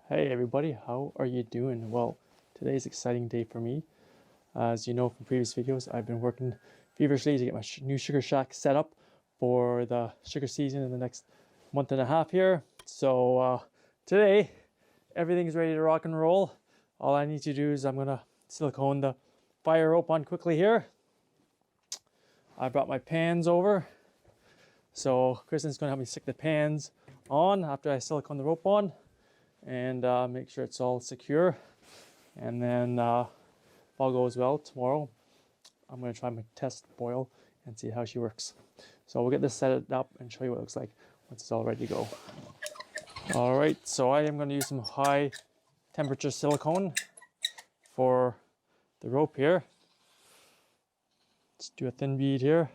Hey everybody, how are you doing? Well, today's an exciting day for me. As you know from previous videos, I've been working feverishly to get my new sugar shack set up for the sugar season in the next month and a half here. So today, everything's ready to rock and roll. All I need to do is I'm gonna silicone the fire rope on quickly here. I brought my pans over. So Kristen's gonna help me stick the pans on after I silicone the rope on, and make sure it's all secure. And then if all goes well tomorrow, I'm going to try my test boil and see how she works. So we'll get this set up and show you what it looks like once it's all ready to go. All right, so I am going to use some high temperature silicone for the rope here. Let's do a thin bead here.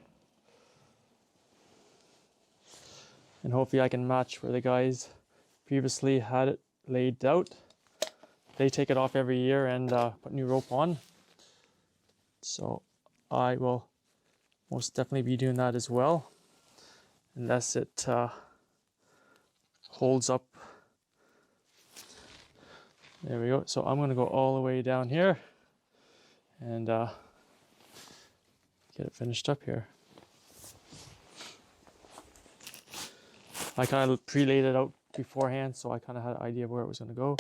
And hopefully I can match where the guys previously had it laid out. They take it off every year and put new rope on. So I will most definitely be doing that as well, unless it holds up. There we go. So I'm going to go all the way down here and get it finished up here. I kind of pre-laid it out beforehand, so I kind of had an idea of where it was going to go.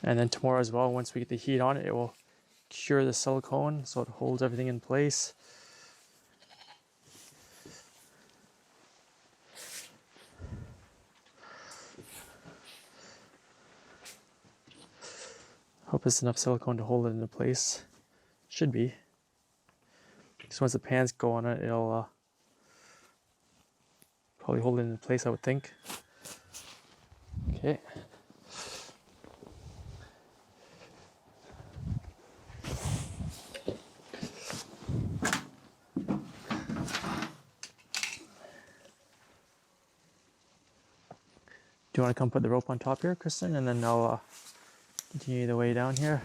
And then tomorrow as well, once we get the heat on it, it will cure the silicone so it holds everything in place. Hope it's enough silicone to hold it into place. Should be. So once the pans go on it, it'll probably hold it into place, I would think. Okay. Do you want to come put the rope on top here, Kristen? And then I'll continue the way down here.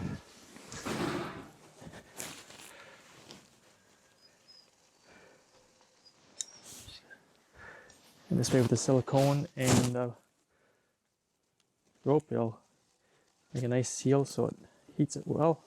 And this way with the silicone and the rope, it'll make a nice seal so it heats it well.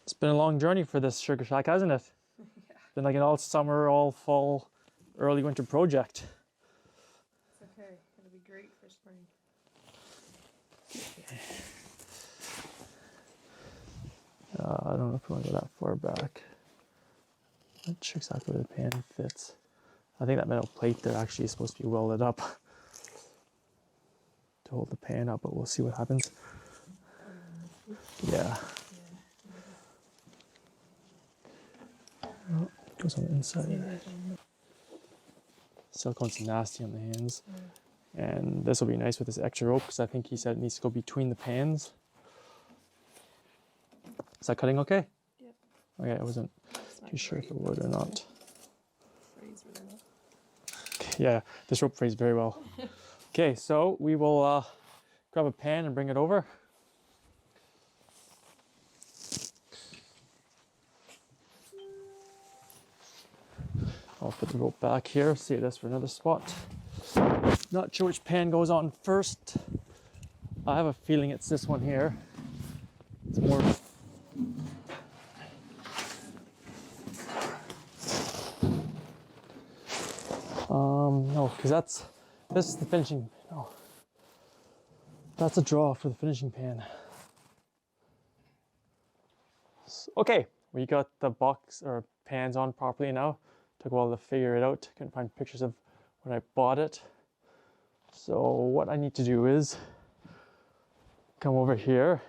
It's been a long journey for this sugar shack, hasn't it? Yeah. It's been like an all summer, all fall, early winter project. It's okay. It'll be great for spring. I don't know if we want to go that far back. Not sure exactly where the pan fits. I think that metal plate there actually is supposed to be welded up to hold the pan up, but we'll see what happens. Yeah. Oh, it goes on the inside. Silicone's nasty on the hands. And this will be nice with this extra rope because I think he said it needs to go between the pans. Is that cutting okay? Yep. Okay, I wasn't too sure if it would or not. Frays really well. Yeah, this rope frays very well. Okay, so we will grab a pan and bring it over. I'll put the rope back here, save this for another spot. Not sure which pan goes on first. I have a feeling it's this one here. It's more... no, because this is the finishing, no. That's a draw for the finishing pan. Okay, we got the box or pans on properly now. Took a while to figure it out. Couldn't find pictures of when I bought it. So what I need to do is come over here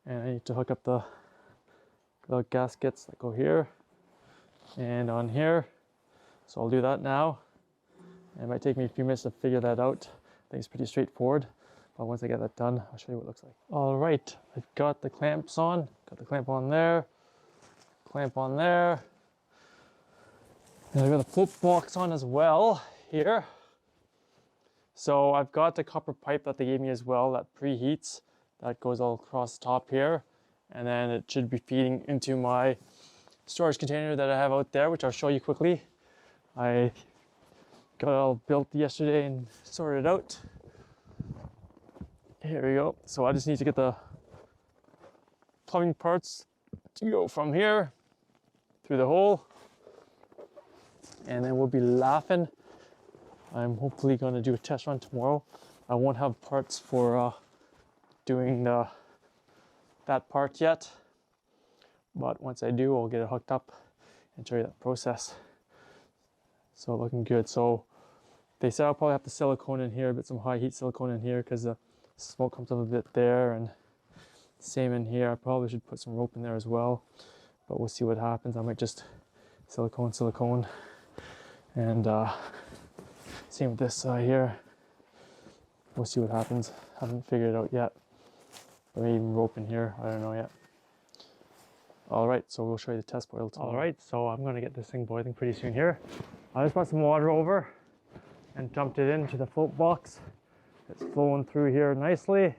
and I need to hook up the little gaskets that go here and on here. So I'll do that now. It might take me a few minutes to figure that out. I think it's pretty straightforward, but once I get that done, I'll show you what it looks like. All right, I've got the clamps on. Got the clamp on there, clamp on there. And I've got the float box on as well here. So I've got the copper pipe that they gave me as well that preheats. That goes all across the top here. And then it should be feeding into my storage container that I have out there, which I'll show you quickly. I got it all built yesterday and sorted out. Here we go. So I just need to get the plumbing parts to go from here through the hole. And then we'll be laughing. I'm hopefully going to do a test run tomorrow. I won't have parts for doing that part yet. But once I do, I'll get it hooked up and show you that process. So looking good. So they said I'll probably have to silicone in here, but some high heat silicone in here because the smoke comes up a bit there, and same in here. I probably should put some rope in there as well, but we'll see what happens. I might just silicone, and same with this side here. We'll see what happens. Haven't figured it out yet. Or maybe even rope in here. I don't know yet. All right, so we'll show you the test boil tomorrow. All right, so I'm gonna get this thing boiling pretty soon here. I just brought some water over and dumped it into the float box. It's flowing through here nicely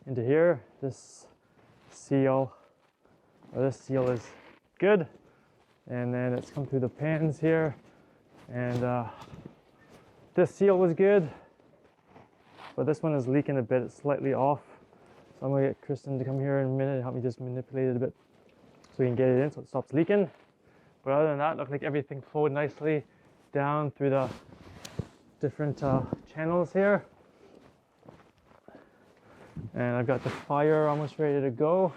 into here. This seal is good. And then it's come through the pans here. And this seal was good, but this one is leaking a bit. It's slightly off. So I'm gonna get Kristen to come here in a minute and help me just manipulate it a bit so we can get it in so it stops leaking. But other than that, it looked like everything flowed nicely down through the different channels here. And I've got the fire almost ready to go.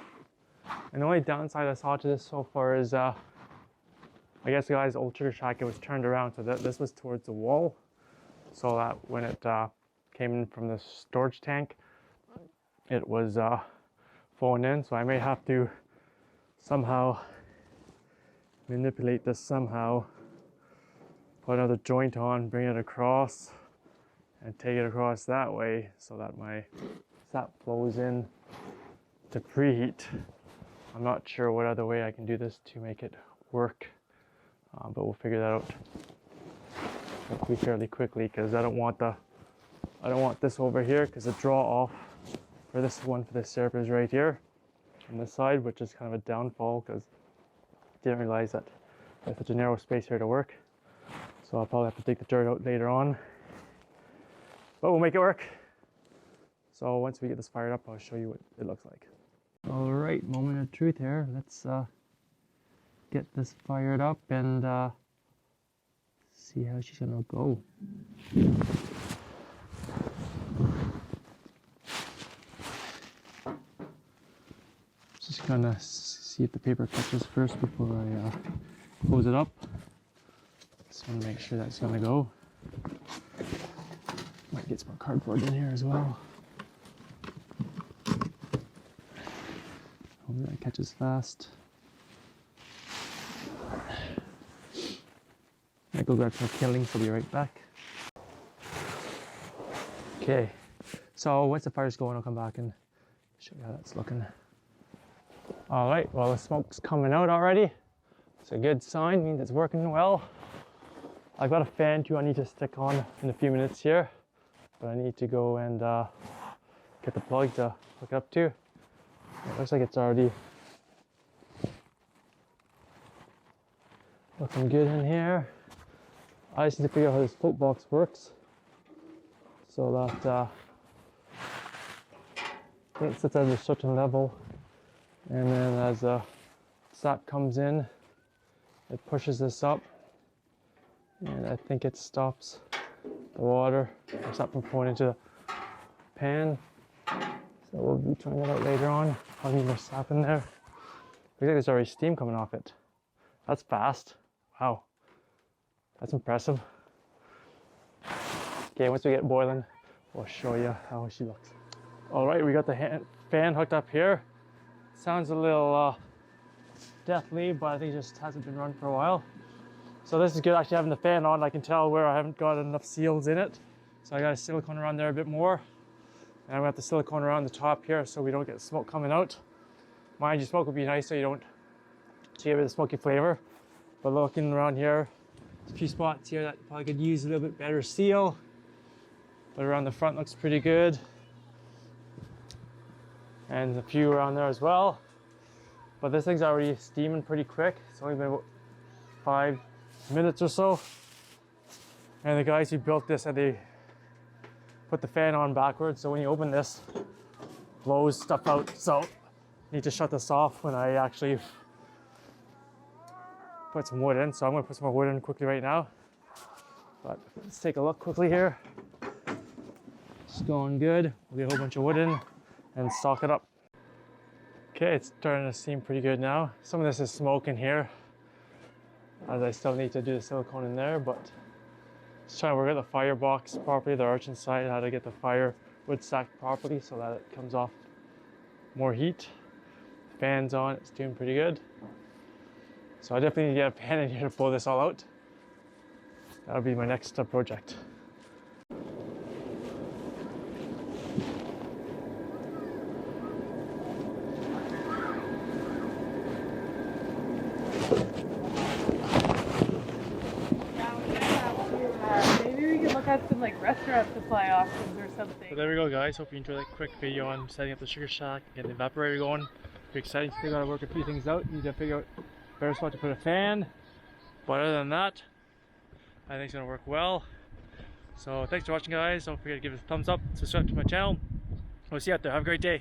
And the only downside I saw to this so far is I guess the guy's old sugar shack, it was turned around so that this was towards the wall, so that when it came in from the storage tank, it was flowing in. So I may have to somehow manipulate this somehow, put another joint on, bring it across, and take it across that way so that my sap flows in to preheat. I'm not sure what other way I can do this to make it work, but we'll figure that out hopefully fairly quickly, because I don't want this over here, because the draw off for this one for the syrup is right here on this side, which is kind of a downfall because I didn't realize that there's such a narrow space here to work. So I'll probably have to dig the dirt out later on, but we'll make it work. So once we get this fired up, I'll show you what it looks like. All right, moment of truth here. Let's get this fired up and see how she's gonna go. Just gonna see if the paper catches first before I close it up. Just want to make sure that's gonna go. Might get some more cardboard in here as well. Hope that catches fast. I go grab some killing, so I'll be right back. Okay, so once the fire's going, I'll come back and show you how that's looking. All right, well, the smoke's coming out already. It's a good sign, means it's working well. I've got a fan too I need to stick on in a few minutes here, but I need to go and get the plug to hook it up to. It looks like it's already looking good in here. I just need to figure out how this float box works so that it sits at a certain level, and then as the sap comes in, it pushes this up, and I think it stops the water or sap from pouring into the pan. So we'll be trying that out later on. I'll need more sap in there. Looks like there's already steam coming off it. That's fast. Wow. That's impressive. Okay, once we get boiling, we'll show you how she looks. All right, we got the fan hooked up here. Sounds a little definitely, but I think it just hasn't been run for a while. So this is good, actually having the fan on. I can tell where I haven't got enough seals in it. So I got a silicone around there a bit more. And I'm gonna have the silicone around the top here so we don't get smoke coming out. Mind you, smoke would be nice so you don't get rid of the smoky flavor. But looking around here, there's a few spots here that probably could use a little bit better seal. But around the front looks pretty good. And a few around there as well. But this thing's already steaming pretty quick. It's only been about 5 minutes or so. And the guys who built this said they put the fan on backwards, so when you open this, it blows stuff out. So I need to shut this off when I actually put some wood in. So I'm gonna put some more wood in quickly right now. But let's take a look quickly here. It's going good. We'll get a whole bunch of wood in and stock it up. Okay, it's starting to seem pretty good now. Some of this is smoke in here, as I still need to do the silicone in there, but just trying to work out the firebox properly, the arch inside, how to get the firewood stacked properly so that it comes off more heat. Fan's on, it's doing pretty good. So I definitely need to get a fan in here to blow this all out. That'll be my next project. Had some like restaurant supply options or something. So there we go, guys. Hope you enjoyed that quick video on setting up the sugar shack, getting the evaporator going. Pretty exciting. Still gotta work a few things out. Need to figure out a better spot to put a fan. But other than that, I think it's gonna work well. So thanks for watching, guys. Don't forget to give it a thumbs up, subscribe to my channel. We'll see you out there. Have a great day.